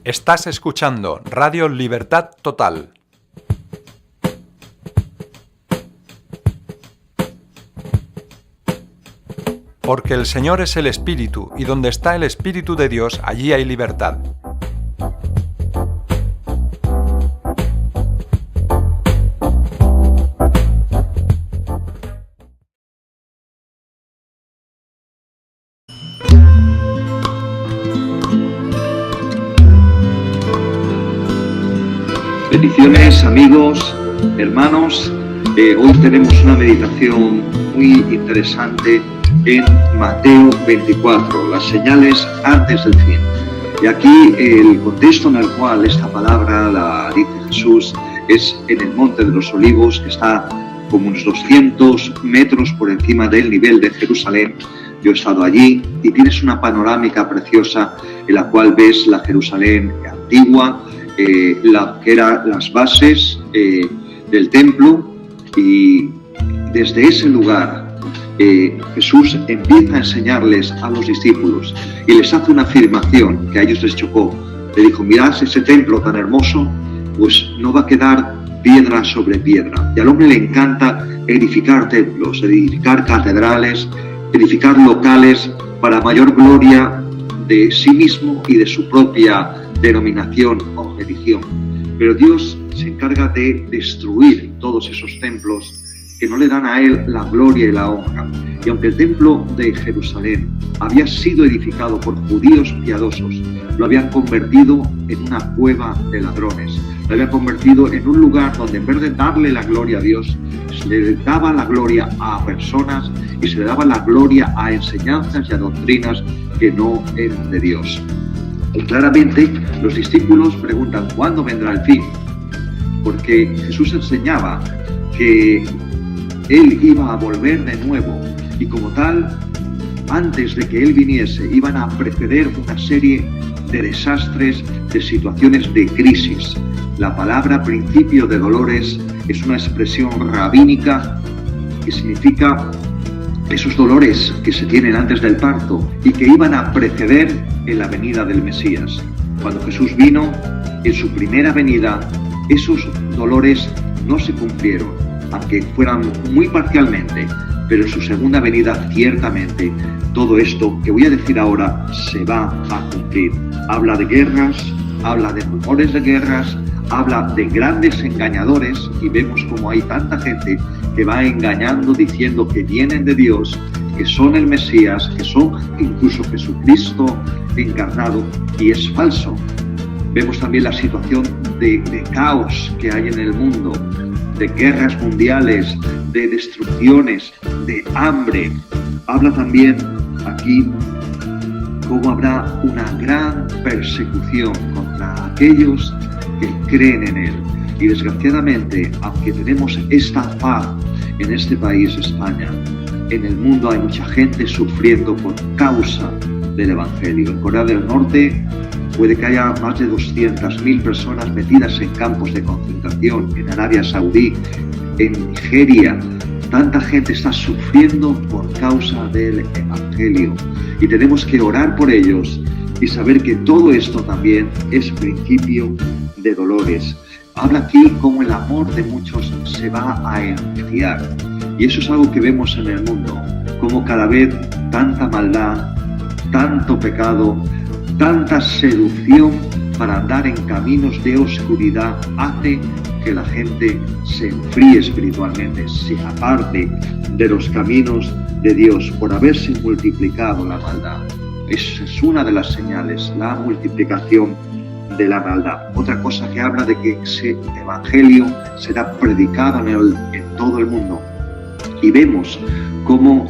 Estás escuchando Radio Libertad Total. Porque el Señor es el Espíritu, y donde está el Espíritu de Dios, allí hay libertad. Bendiciones, amigos, hermanos. Hoy tenemos una meditación muy interesante en Mateo 24, las señales antes del fin. Y aquí el contexto en el cual esta palabra la dice Jesús es en el Monte de los Olivos, que está como unos 200 metros por encima del nivel de Jerusalén. Yo he estado allí y tienes una panorámica preciosa en la cual ves la Jerusalén antigua, que eran las bases del templo, y desde ese lugar Jesús empieza a enseñarles a los discípulos y les hace una afirmación que a ellos les chocó. Le dijo: mirad ese templo tan hermoso, pues no va a quedar piedra sobre piedra. Y al hombre le encanta edificar templos, edificar catedrales, edificar locales para mayor gloria de sí mismo y de su propia denominación o religión. Pero Dios se encarga de destruir todos esos templos que no le dan a Él la gloria y la honra. Y aunque el templo de Jerusalén había sido edificado por judíos piadosos, lo habían convertido en una cueva de ladrones, lo habían convertido en un lugar donde en vez de darle la gloria a Dios, se le daba la gloria a personas y se le daba la gloria a enseñanzas y a doctrinas que no eran de Dios. Y claramente los discípulos preguntan: ¿cuándo vendrá el fin? Porque Jesús enseñaba que Él iba a volver de nuevo, y como tal, antes de que Él viniese, iban a preceder una serie de desastres, de situaciones de crisis. La palabra principio de dolores es una expresión rabínica que significa esos dolores que se tienen antes del parto y que iban a preceder en la venida del Mesías. Cuando Jesús vino, en su primera venida, esos dolores no se cumplieron, aunque fueran muy parcialmente, pero en su segunda venida, ciertamente, todo esto que voy a decir ahora se va a cumplir. Habla de guerras, habla de rumores de guerras, habla de grandes engañadores, y vemos como hay tanta gente que va engañando diciendo que vienen de Dios, que son el Mesías, que son incluso Jesucristo encarnado, y es falso. Vemos también la situación de caos que hay en el mundo, de guerras mundiales, de destrucciones, de hambre. Habla también aquí cómo habrá una gran persecución contra aquellos que creen en Él. Y desgraciadamente, aunque tenemos esta paz en este país, España, en el mundo hay mucha gente sufriendo por causa del Evangelio. En Corea del Norte puede que haya más de 200.000 personas metidas en campos de concentración, en Arabia Saudí, en Nigeria. Tanta gente está sufriendo por causa del Evangelio, y tenemos que orar por ellos y saber que todo esto también es principio de dolores. Habla aquí cómo el amor de muchos se va a enfriar, y eso es algo que vemos en el mundo, como cada vez tanta maldad, tanto pecado, tanta seducción para andar en caminos de oscuridad hace que la gente se enfríe espiritualmente, se aparte de los caminos de Dios por haberse multiplicado la maldad. Esa es una de las señales, la multiplicación de la maldad. Otra cosa que habla de que ese evangelio será predicado en todo el mundo. Y vemos cómo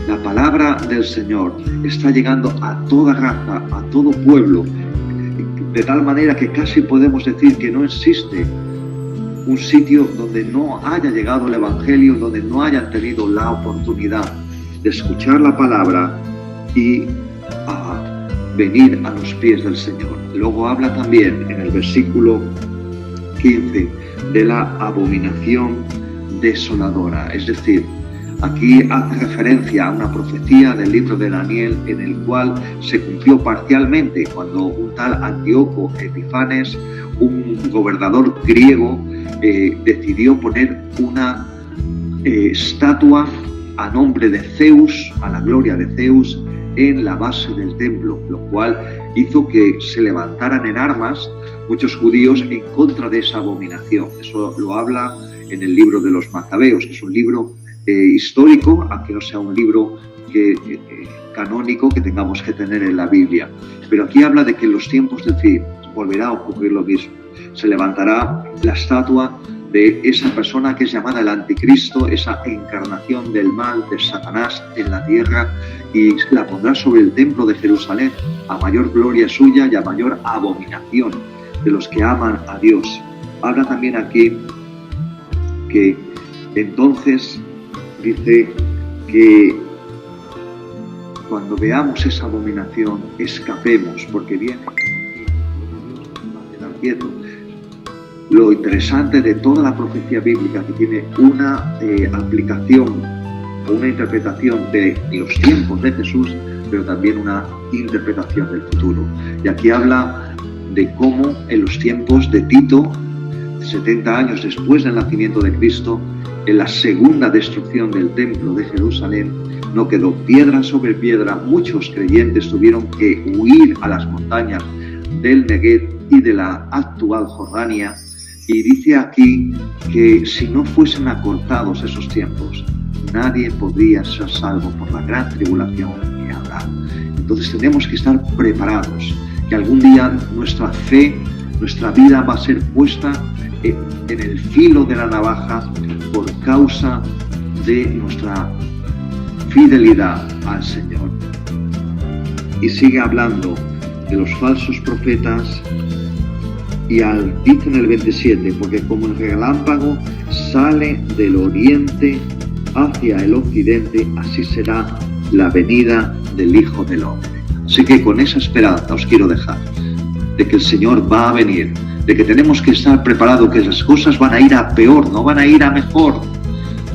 la palabra del Señor está llegando a toda raza, a todo pueblo, de tal manera que casi podemos decir que no existe un sitio donde no haya llegado el evangelio, donde no hayan tenido la oportunidad de escuchar la palabra y venir a los pies del Señor. Luego habla también en el versículo 15 de la abominación desoladora, es decir, Aquí hace referencia a una profecía del libro de Daniel en el cual se cumplió parcialmente cuando un tal Antíoco Epifanes, un gobernador griego, decidió poner una estatua a nombre de Zeus, a la gloria de Zeus, en la base del templo, lo cual hizo que se levantaran en armas muchos judíos en contra de esa abominación. Eso lo habla en el libro de los Macabeos, que es un libro histórico, aunque no sea un libro canónico que tengamos que tener en la Biblia. Pero aquí habla de que en los tiempos del fin volverá a ocurrir lo mismo. Se levantará la estatua de esa persona que es llamada el anticristo, esa encarnación del mal de Satanás en la tierra, y la pondrá sobre el templo de Jerusalén, a mayor gloria suya y a mayor abominación de los que aman a Dios. Habla también aquí que entonces dice que cuando veamos esa abominación escapemos, porque viene a quedar quieto. Lo interesante de toda la profecía bíblica, que tiene una aplicación o una interpretación de los tiempos de Jesús, pero también una interpretación del futuro. Y aquí habla de cómo en los tiempos de Tito, 70 años después del nacimiento de Cristo, en la segunda destrucción del templo de Jerusalén, no quedó piedra sobre piedra. Muchos creyentes tuvieron que huir a las montañas del Negev y de la actual Jordania. Y dice aquí que si no fuesen acortados esos tiempos, nadie podría ser salvo por la gran tribulación que habrá. Entonces tenemos que estar preparados, que algún día nuestra fe, nuestra vida va a ser puesta en el filo de la navaja por causa de nuestra fidelidad al Señor. Y sigue hablando de los falsos profetas. Y dice en el 27, porque como el relámpago sale del oriente hacia el occidente, así será la venida del Hijo del Hombre. Así que con esa esperanza os quiero dejar, de que el Señor va a venir, de que tenemos que estar preparados, que las cosas van a ir a peor, no van a ir a mejor.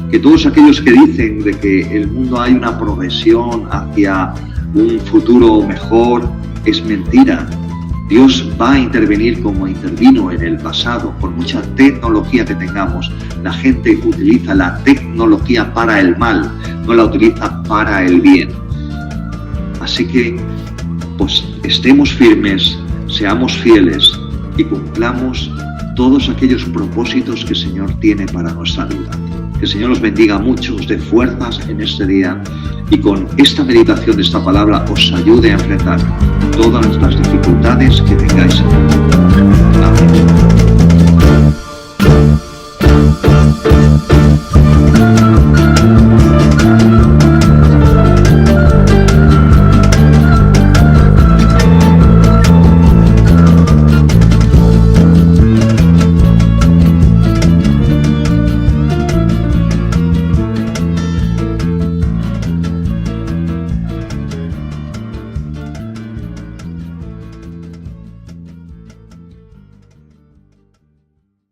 Que todos aquellos que dicen de que el mundo hay una progresión hacia un futuro mejor, es mentira. Dios va a intervenir como intervino en el pasado. Por mucha tecnología que tengamos, la gente utiliza la tecnología para el mal, no la utiliza para el bien. Así que, pues, estemos firmes, seamos fieles y cumplamos todos aquellos propósitos que el Señor tiene para nuestra vida. Que el Señor os bendiga mucho, os dé fuerzas en este día y con esta meditación de esta palabra os ayude a enfrentar todas las dificultades que tengáis.